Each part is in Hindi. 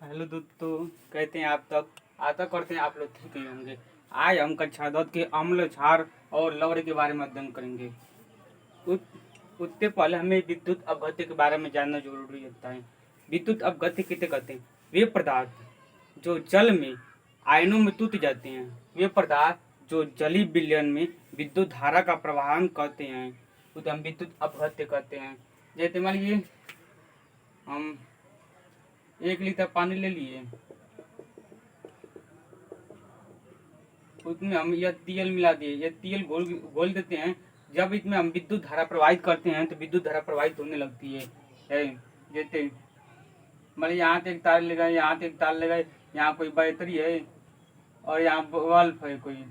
हेलो दोस्तों, कहते हैं आप तक आशा करते हैं आप लोग ठीक ही होंगे। आज हम कक्षा 10 के अम्ल क्षार और लवण के बारे में अध्ययन करेंगे। उससे पहले हमें विद्युत अपघट्य के बारे में जानना जरूरी होता है। विद्युत अपघट्य किसे कहते हैं? वे पदार्थ जो जल में आयनों में टूट जाते हैं, वे पदार्थ जो जलीय विलयन में विद्युत धारा का प्रवाहन करते हैं, उसे हम विद्युत अपघट्य कहते हैं। जैसे मान लीजिए हम 1 लीटर पानी ले लिए, उसमें हम यह तेल मिला दिए, यह तेल घोल घोल देते हैं। जब इसमें हम विद्युत धारा प्रवाहित करते हैं तो विद्युत धारा प्रवाहित होने लगती है। जैसे मतलब यहाँ से एक तार ले गए, यहाँ से एक तार ले गए, यहाँ कोई बैटरी है और यहाँ बल्ब है कोई।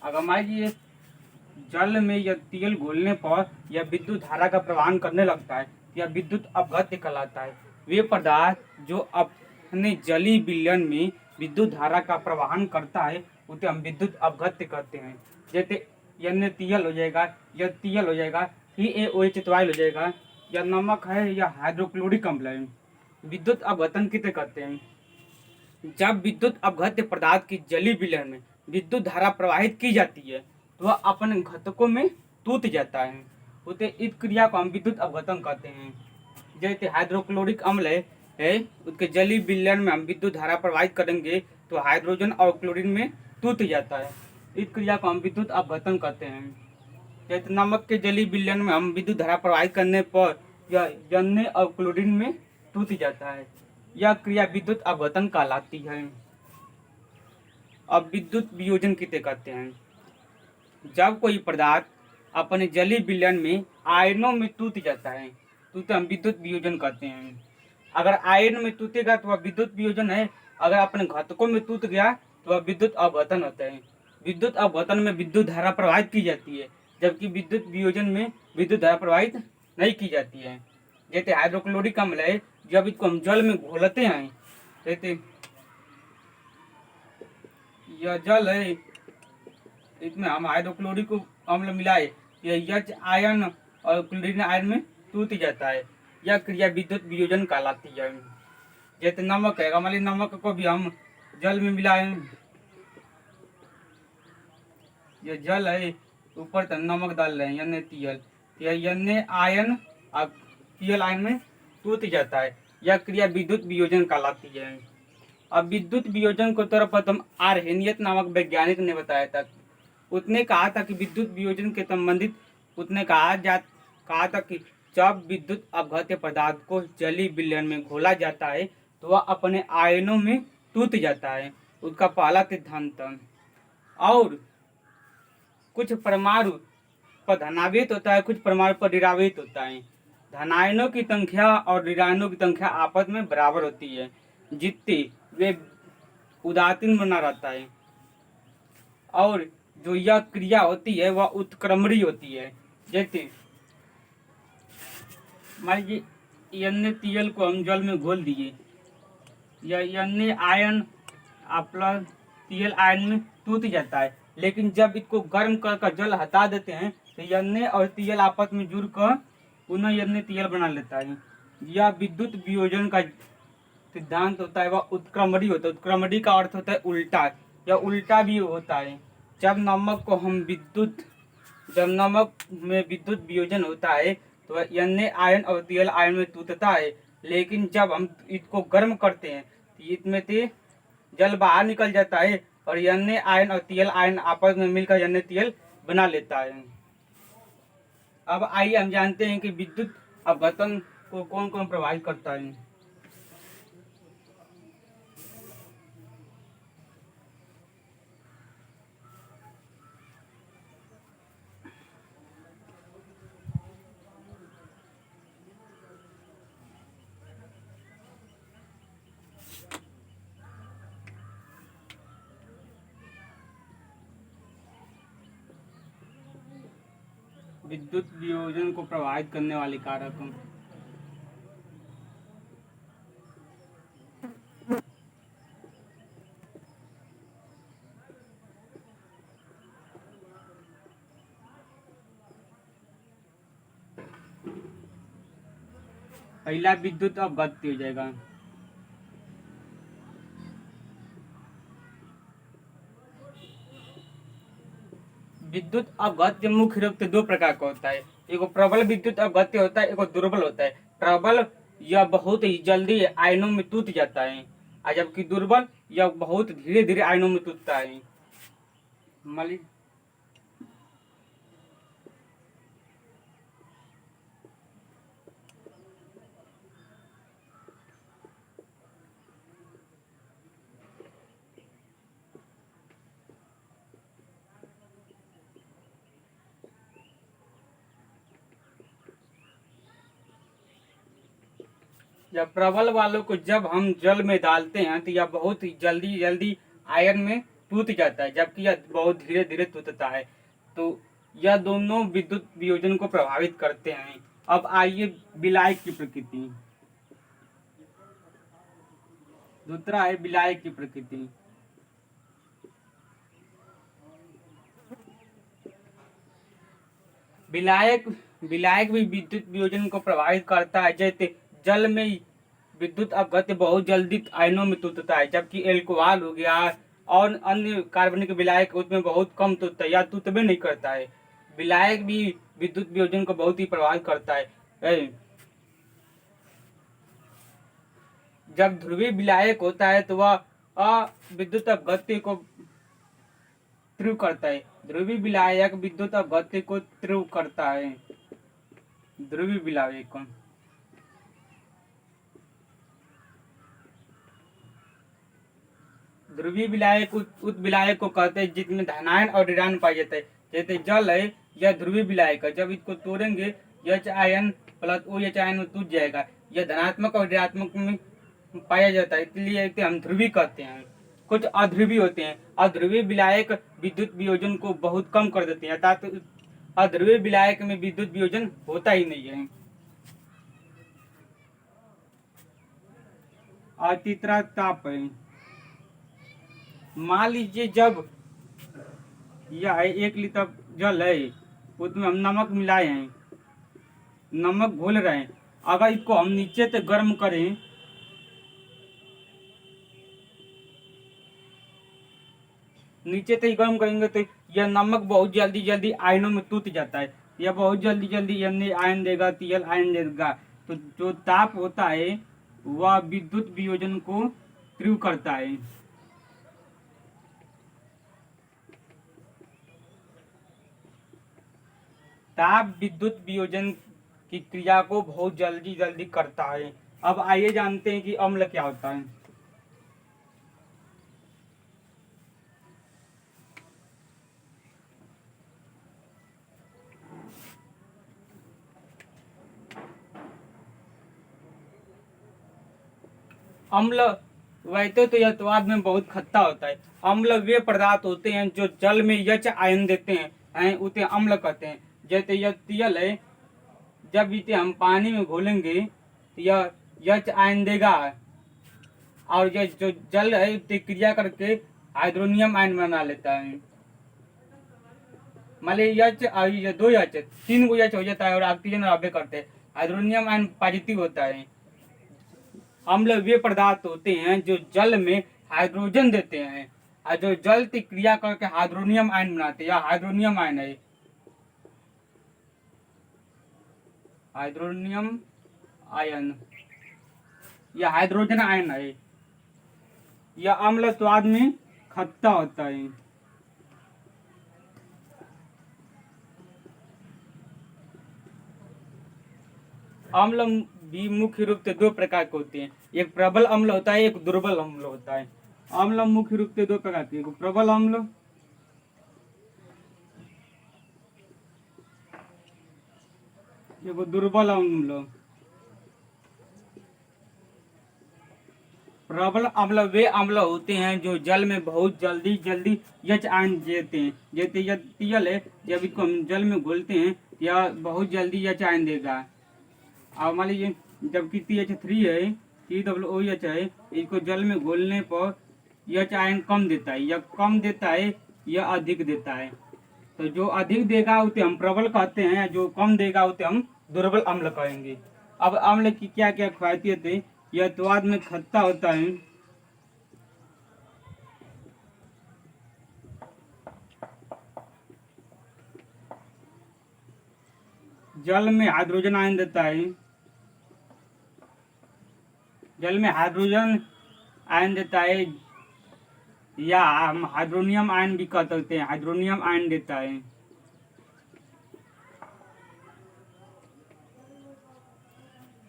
अगर मान लीजिए जल में यह तेल घोलने पर यह विद्युत धारा का प्रवाहन करने लगता है, यह विद्युत अपघट्य कहलाता है। वे पदार्थ जो अपने जलीय विलयन में विद्युत धारा का प्रवाहन करता है उसे हम विद्युत अपघट्य कहते हैं। जैसे NaCl हो जाएगा, यह Cl हो जाएगा, CaOH हो जाएगा, या नमक है या हाइड्रोक्लोरिक अम्ल है। विद्युत अपघटन किसे कहते हैं? जब विद्युत अपघट्य पदार्थ की जलीय विलयन में विद्युत धारा प्रवाहित की जाती है तो वह अपने घटकों में टूट जाता है। उसे इस क्रिया को हम विद्युत अपघटन कहते हैं। जैसे हाइड्रोक्लोरिक अम्ल है, उसके जलीय विलयन में हम विद्युत धारा प्रवाहित करेंगे तो हाइड्रोजन और क्लोरीन में टूट जाता है। इस क्रिया को हम विद्युत अपघटन कहते हैं। जैसे नमक के जलीय विलयन में हम विद्युत धारा प्रवाहित करने पर यह Na और क्लोरीन में टूट जाता है। यह क्रिया विद्युत अपघटन कहलाती है। अब विद्युत वियोजन किसे कहते हैं? जब कोई पदार्थ अपने जलीय विलयन में आयनों में टूट जाता है तो उसे हम विद्युत वियोजन कहते हैं। अगर आयन में टूटेगा तो वह विद्युत वियोजन है, अगर अपने घटकों में टूट गया तो वह विद्युत अपघटन होता है। विद्युत अपघटन में विद्युत धारा प्रवाहित की जाती है, जबकि विद्युत वियोजन में विद्युत धारा प्रवाहित नहीं की जाती है। जैसे हाइड्रोक्लोरिक अम्ल है, जब इसको हम जल में घोलते हैं, जैसे यह जल है, इसमें हम हाइड्रोक्लोरिक अम्ल मिलाए, यह H आयन और क्लोरीन आयन में टूट जाता है। यह क्रिया विद्युत वियोजन कहलाती है। जैसे नमक है, हमारे नमक को भी हम जल में मिलाए, यह जल है, ऊपर से नमक डाल रहे हैं NaCl, यह Na आयन और Cl आयन में टूट जाता है। यह क्रिया विद्युत वियोजन कहलाती है। अब विद्युत वियोजन को सर्वप्रथम आर्हेनियस नामक वैज्ञानिक ने बताया था। उसने कहा था कि विद्युत वियोजन के संबंधित उसने कहा था कि जब विद्युत अपघट्य पदार्थ को जलीय विलयन में घोला जाता है तो वह अपने आयनों में टूट जाता है। उसका पहला सिद्धांत था। और कुछ परमाणु पर धनावेश होता है, कुछ परमाणु पर ऋणावेश होता है। धनायनों की संख्या और ऋणायनों की संख्या आपस में बराबर होती है, जितने वे उदासीन बना रहता है। और जो यह क्रिया होती है वह उत्क्रमणीय होती है। जैसे मान लीजिए NaCl को हम जल में घोल दिए, यह Na ion plus Cl ion में टूट जाता है, लेकिन जब इसको गर्म कर जल हटा देते हैं तो Na और Cl आपस में जुड़कर पुनः NaCl बना लेता है। यह विद्युत वियोजन का सिद्धांत होता है, वह उत्क्रमणीय होता है। उत्क्रमणीय का अर्थ होता है उल्टा, या उल्टा भी होता है। जब नमक में विद्युत वियोजन होता है तो Na आयन और Cl आयन में टूटता है, लेकिन जब हम इसको गर्म करते हैं तो इसमें से जल बाहर निकल जाता है और Na आयन और Cl आयन आपस में मिलकर NaCl बना लेता है। अब आइए हम जानते हैं कि विद्युत अपघटन को कौन कौन प्रभावित करता है। विद्युत वियोजन को प्रभावित करने वाले कारक। पहला विद्युत अपघट्य हो जाएगा। विद्युत अपघट्य मुख्य रूप से दो प्रकार का होता है। एगो प्रबल विद्युत अपघट्य होता है, एगो दुर्बल होता है। प्रबल यह बहुत ही जल्दी आयनों में टूट जाता है, और जबकि दुर्बल यह बहुत धीरे धीरे आयनों में टूटता है। मान ली- या प्रबल वालों को जब हम जल में डालते हैं तो यह बहुत ही जल्दी जल्दी आयन में टूट जाता है, जबकि यह बहुत धीरे धीरे टूटता है। तो यह दोनों विद्युत वियोजन को प्रभावित करते हैं। अब आइए विलायक की प्रकृति। दूसरा है विलायक की प्रकृति। विलायक विलायक भी विद्युत वियोजन को प्रभावित करता है। जैसे जल में विद्युत अपघट्य बहुत जल्दी आयनों में टूटता है, जबकि एल्कोहल हो गया और अन्य कार्बनिक विलायक उसमें बहुत कम टूटता है या टूटबे नहीं करता है। विलायक भी विद्युत वियोजन को बहुत ही प्रभावित करता है। जब ध्रुवीय विलायक होता है तो वह विद्युत अपघट्य को तीव्र करता है। ध्रुवीय विलायक विद्युत अपघट्य को तीव्र करता है। ध्रुवीय विलायक ध्रुवीय विलायक उस विलायक को कहते हैं जिसमें धनायन और ऋणायन पाया जाता है। जैसे जल है, यह ध्रुवीय विलायक है। जब इसको तोड़ेंगे H ion plus O H ion में टूट जाएगा। यह धनात्मक और ऋणात्मक में पाया जाता है, इसलिए इसे हम ध्रुवीय कहते हैं। कुछ अध्रुवीय होते हैं। अध्रुवीय विलायक विद्युत वियोजन को बहुत कम कर देते हैं, अर्थात अध्रुवीय विलायक में विद्युत वियोजन होता ही नहीं है। और तीसरा ताप है। मान लीजिए जब यह 1 लीटर जल है, उसमें हम नमक मिलाए हैं, नमक घोल रहे हैं। अगर इसको हम नीचे से गर्म करें, नीचे से ही गर्म करेंगे तो यह नमक बहुत जल्दी जल्दी आयनों में टूट जाता है। यह बहुत जल्दी जल्दी आयन देगा, Cl आयन देगा। तो जो ताप होता है वह विद्युत वियोजन को तीव्र करता है। ताप विद्युत वियोजन की क्रिया को बहुत जल्दी जल्दी करता है। अब आइए जानते हैं कि अम्ल क्या होता है। अम्ल वैसे तो यह स्वाद में बहुत खट्टा होता है। अम्ल वे पदार्थ होते हैं जो जल में यच आयन देते हैं, उसे अम्ल कहते हैं। जैसे यह तेल है, जब इसे हम पानी में घोलेंगे तो यह यच आयन देगा, और यह जो जल है उससे क्रिया करके हाइड्रोनियम आयन बना लेता है। मान लीजिए यच और ये दो यच, 3 गो यच हो जाता है और ऑक्सीजन आबे करते हैं। हाइड्रोनियम आयन पॉजिटिव होता है। अम्ल वे पदार्थ होते हैं जो जल में हाइड्रोजन देते हैं, और जो जल की क्रिया करके हाइड्रोनियम आयन बनाते हैं। यह हाइड्रोनियम आयन है। हाइड्रोनियम आयन, यह हाइड्रोजन आयन है। यह अम्ल स्वाद में खट्टा होता है। अम्ल भी मुख्य रूप से 2 प्रकार के होते हैं। एक प्रबल अम्ल होता है, एक दुर्बल अम्ल होता है। अम्ल मुख्य रूप से 2 प्रकार के, एक प्रबल अम्ल, एक दुर्बल अम्ल। प्रबल अम्ल वे अम्ल होते हैं जो जल में बहुत जल्दी जल्दी यच आयन देते हैं। जैसे यह तेल है, जब इसको हम जल में घोलते हैं यह बहुत जल्दी यच आयन देगा। और मान लीजिए जबकि CH3 है, COOH है, इसको जल में घोलने पर यह आयन कम देता है। यह कम देता है, यह अधिक देता है। तो जो अधिक देगा उसे हम प्रबल कहते हैं, जो कम देगा उसे हम दुर्बल अम्ल कहेंगे। अब अम्ल की क्या क्या खासियत है? यह स्वाद में खट्टा होता है, जल में हाइड्रोजन आयन देता है, जल में हाइड्रोजन आयन देता है, या हम हाइड्रोनियम आयन भी कह सकते हैं, हाइड्रोनियम आयन देता है।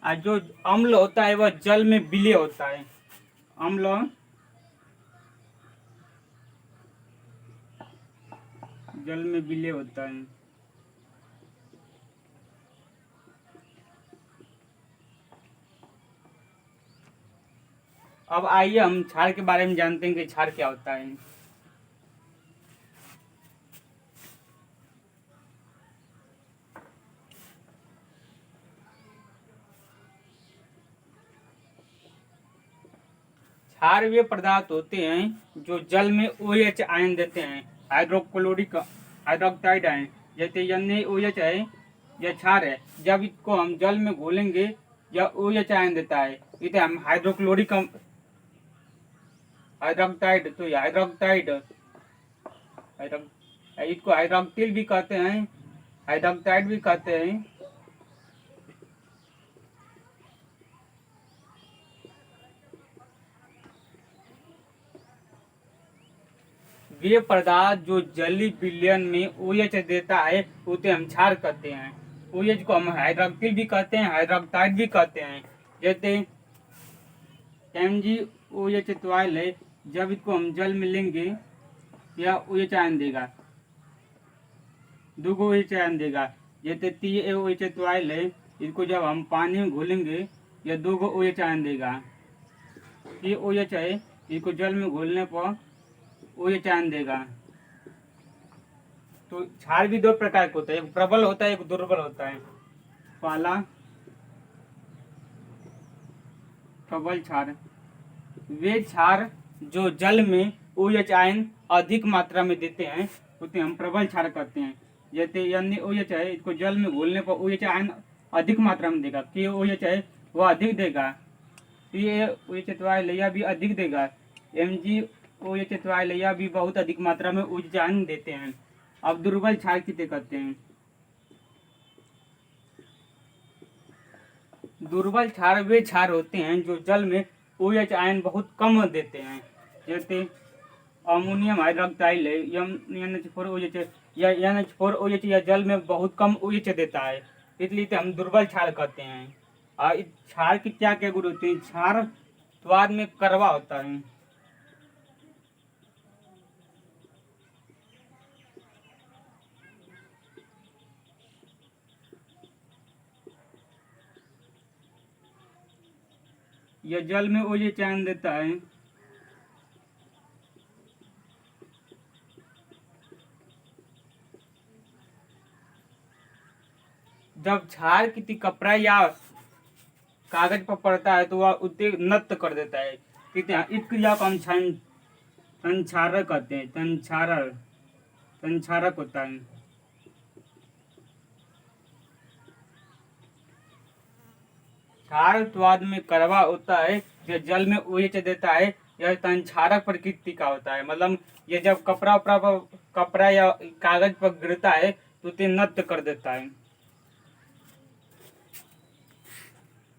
और जो अम्ल होता है वह जल में विलय होता है। अम्ल जल में विलय होता है। अब आइए हम क्षार के बारे में जानते हैं कि क्षार क्या होता है। क्षार वे पदार्थ होते हैं जो जल में OH आयन देते हैं, हाइड्रोक्लोरिक हाइड्रोक्साइड आयन। जैसे NaOH है, यह क्षार है। जब इसको हम जल में घोलेंगे यह OH आयन देता है, इसे हम हाइड्रोक्लोरिक हाइड्रोक्साइड, तो हाइड्रोक्साइड इसको हाइड्रोक्सिल भी कहते हैं, हाइड्रोक्साइड भी कहते हैं। वे पदार्थ जो जलीय विलयन में OH देता है उसे हम क्षार कहते हैं। OH को हम हाइड्रोक्सिल भी कहते हैं, हाइड्रोक्साइड भी कहते हैं। जैसे MgOH ट्वाइल है, जब इसको हम जल में लेंगे यह OH आयन देगा, 2 OH आयन देगा। जैसे TaOH ट्वाइल है, इसको जब हम पानी में घोलेंगे यह 2 OH आयन देगा। TOH है, इसको जल में घोलने पर OH आयन देगा। तो क्षार भी 2 प्रकार के होता है, एक प्रबल होता है, एक दुर्बल होता है। पहला प्रबल क्षार, वे क्षार जो जल में OH आयन अधिक मात्रा में देते हैं उसे हम प्रबल क्षार कहते हैं। जैसे NaOH है, इसको जल में घोलने पर OH आयन अधिक मात्रा में देगा। KOH है वह अधिक देगा, TaOH ट्वाइल यह भी अधिक देगा, MgOH ट्वाइल यह भी बहुत अधिक मात्रा में OH आयन देते हैं। अब दुर्बल क्षार किसे कहते हैं? दुर्बल क्षार वे क्षार होते हैं जो जल में OH आयन बहुत कम देते हैं। जैसे अमोनियम हाइड्रोक्साइड है, NH4OH या NH4OH या जल में बहुत कम OH देता है, इसलिए तो हम दुर्बल क्षार कहते हैं। और इस क्षार की क्या क्या गुण होते हैं? क्षार स्वाद में कड़वा होता है, यह जल में OH आयन देता है। जब क्षार किसी कपड़ा या कागज पर पड़ता है तो वह उसे नष्ट कर देता है। इस क्रिया को हम संक्षारक कहते हैं, संक्षारक होता है। क्षार स्वाद में कड़वा होता है, जो जल में OH देता है, यह संक्षारक प्रकृति का होता है। मतलब ये जब कपड़ा या कागज पर गिरता है तो उसे नष्ट कर देता है।